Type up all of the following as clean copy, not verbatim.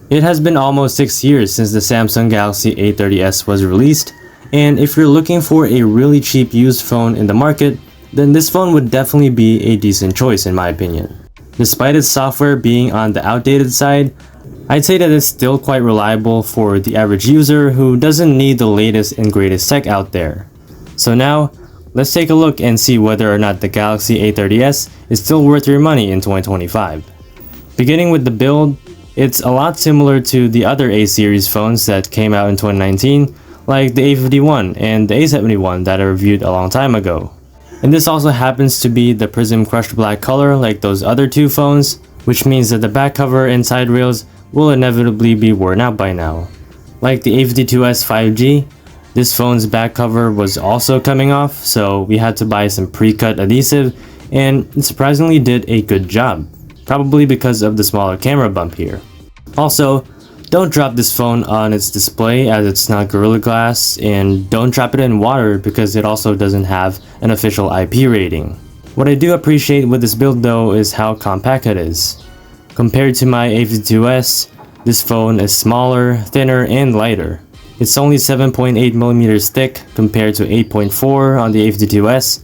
It has been almost 6 years since the Samsung Galaxy A30s was released, and if you're looking for a really cheap used phone in the market, then this phone would definitely be a decent choice in my opinion. Despite its software being on the outdated side, I'd say that it's still quite reliable for the average user who doesn't need the latest and greatest tech out there. So now, let's take a look and see whether or not the Galaxy A30s is still worth your money in 2025. Beginning with the build, it's a lot similar to the other A-series phones that came out in 2019, like the A51 and the A71 that I reviewed a long time ago. And this also happens to be the prism crushed black color like those other two phones, which means that the back cover and side rails will inevitably be worn out by now. Like the A52s 5G, this phone's back cover was also coming off, so we had to buy some pre-cut adhesive, and it surprisingly did a good job. Probably because of the smaller camera bump here. Also, don't drop this phone on its display as it's not Gorilla Glass, and don't drop it in water because it also doesn't have an official IP rating. What I do appreciate with this build though is how compact it is. Compared to my A52s, this phone is smaller, thinner, and lighter. It's only 7.8mm thick compared to 8.4 on the A52s,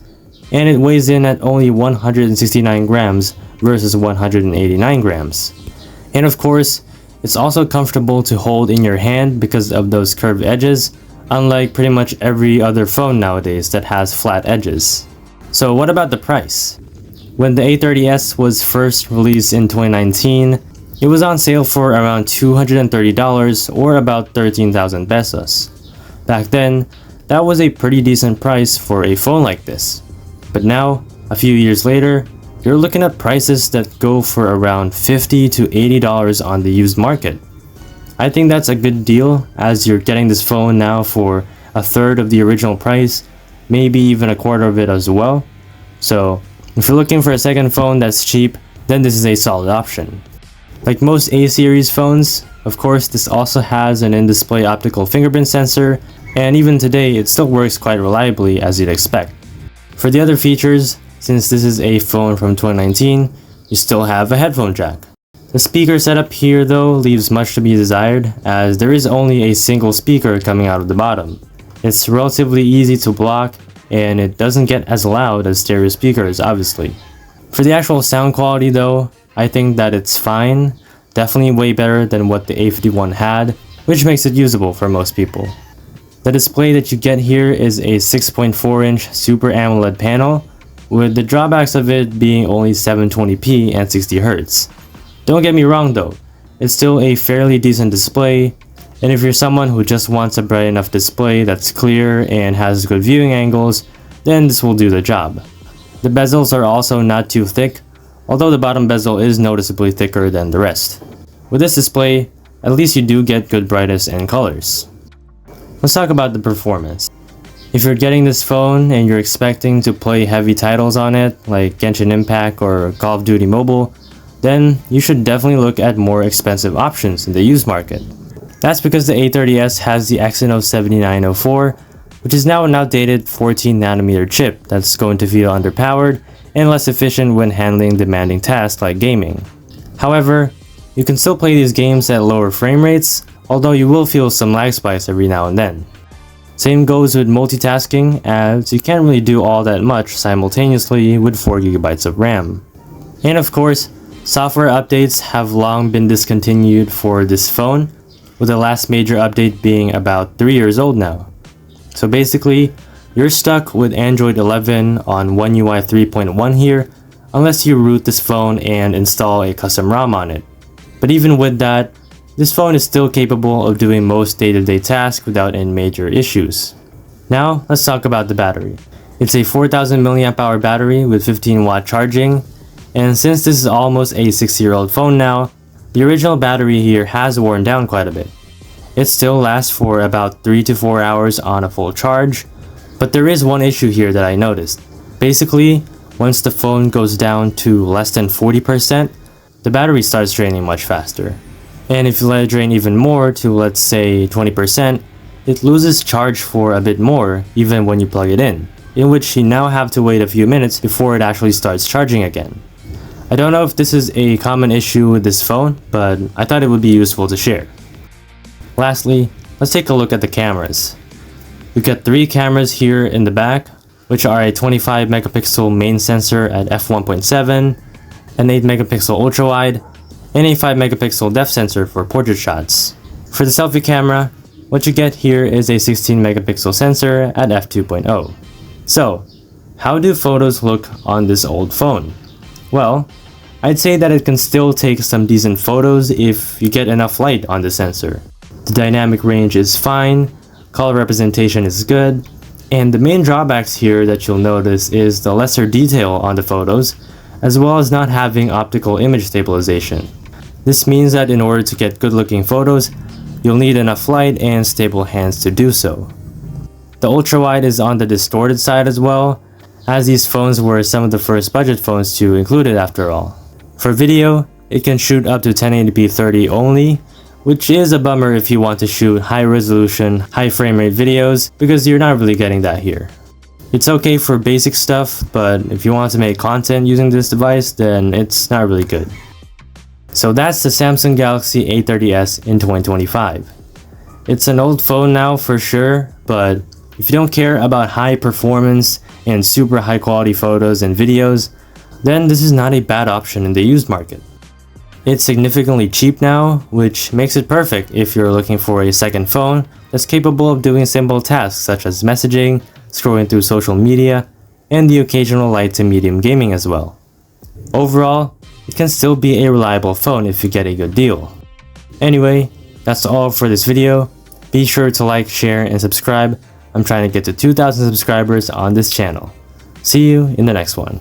and it weighs in at only 169 grams versus 189 grams. And of course, it's also comfortable to hold in your hand because of those curved edges, unlike pretty much every other phone nowadays that has flat edges. So what about the price? When the A30s was first released in 2019, it was on sale for around $230 or about 13,000 pesos. Back then, that was a pretty decent price for a phone like this. But now, a few years later, you're looking at prices that go for around $50 to $80 on the used market. I think that's a good deal as you're getting this phone now for a third of the original price, maybe even a quarter of it as well. So if you're looking for a second phone that's cheap, then this is a solid option. Like most A-series phones, of course this also has an in-display optical fingerprint sensor, and even today it still works quite reliably as you'd expect. For the other features, since this is a phone from 2019, you still have a headphone jack. The speaker setup here though leaves much to be desired as there is only a single speaker coming out of the bottom. It's relatively easy to block and it doesn't get as loud as stereo speakers obviously. For the actual sound quality though, I think that it's fine, definitely way better than what the A51 had, which makes it usable for most people. The display that you get here is a 6.4-inch Super AMOLED panel, with the drawbacks of it being only 720p and 60Hz. Don't get me wrong though, it's still a fairly decent display, and if you're someone who just wants a bright enough display that's clear and has good viewing angles, then this will do the job. The bezels are also not too thick, although the bottom bezel is noticeably thicker than the rest. With this display, at least you do get good brightness and colors. Let's talk about the performance. If you're getting this phone and you're expecting to play heavy titles on it, like Genshin Impact or Call of Duty Mobile, then you should definitely look at more expensive options in the used market. That's because the A30s has the Exynos 7904, which is now an outdated 14nm chip that's going to feel underpowered and less efficient when handling demanding tasks like gaming. However, you can still play these games at lower frame rates, although you will feel some lag spikes every now and then. Same goes with multitasking, as you can't really do all that much simultaneously with 4GB of RAM. And of course, software updates have long been discontinued for this phone, with the last major update being about 3 years old now. So basically, you're stuck with Android 11 on One UI 3.1 here, unless you root this phone and install a custom ROM on it. But even with that, this phone is still capable of doing most day-to-day tasks without any major issues. Now, let's talk about the battery. It's a 4000 mAh battery with 15W charging, and since this is almost a 6-year-old phone now, the original battery here has worn down quite a bit. It still lasts for about 3 to 4 hours on a full charge, but there is one issue here that I noticed. Basically, once the phone goes down to less than 40%, the battery starts draining much faster. And if you let it drain even more to, let's say, 20%, it loses charge for a bit more even when you plug it in which you now have to wait a few minutes before it actually starts charging again. I don't know if this is a common issue with this phone, but I thought it would be useful to share. Lastly, let's take a look at the cameras. We've got 3 cameras here in the back, which are a 25 megapixel main sensor at f1.7, an 8 megapixel ultra wide, and a 5 megapixel depth sensor for portrait shots. For the selfie camera, what you get here is a 16 megapixel sensor at f2.0. So, how do photos look on this old phone? Well, I'd say that it can still take some decent photos if you get enough light on the sensor. The dynamic range is fine, color representation is good, and the main drawbacks here that you'll notice is the lesser detail on the photos, as well as not having optical image stabilization. This means that in order to get good looking photos, you'll need enough light and stable hands to do so. The ultra-wide is on the distorted side as well, as these phones were some of the first budget phones to include it after all. For video, it can shoot up to 1080p 30 only, which is a bummer if you want to shoot high resolution, high frame rate videos, because you're not really getting that here. It's okay for basic stuff, but if you want to make content using this device, then it's not really good. So that's the Samsung Galaxy A30s in 2025. It's an old phone now for sure, but if you don't care about high performance and super high quality photos and videos, then this is not a bad option in the used market. It's significantly cheap now, which makes it perfect if you're looking for a second phone that's capable of doing simple tasks such as messaging, scrolling through social media, and the occasional light to medium gaming as well. Overall, it can still be a reliable phone if you get a good deal. Anyway, that's all for this video. Be sure to like, share, and subscribe. I'm trying to get to 2,000 subscribers on this channel. See you in the next one.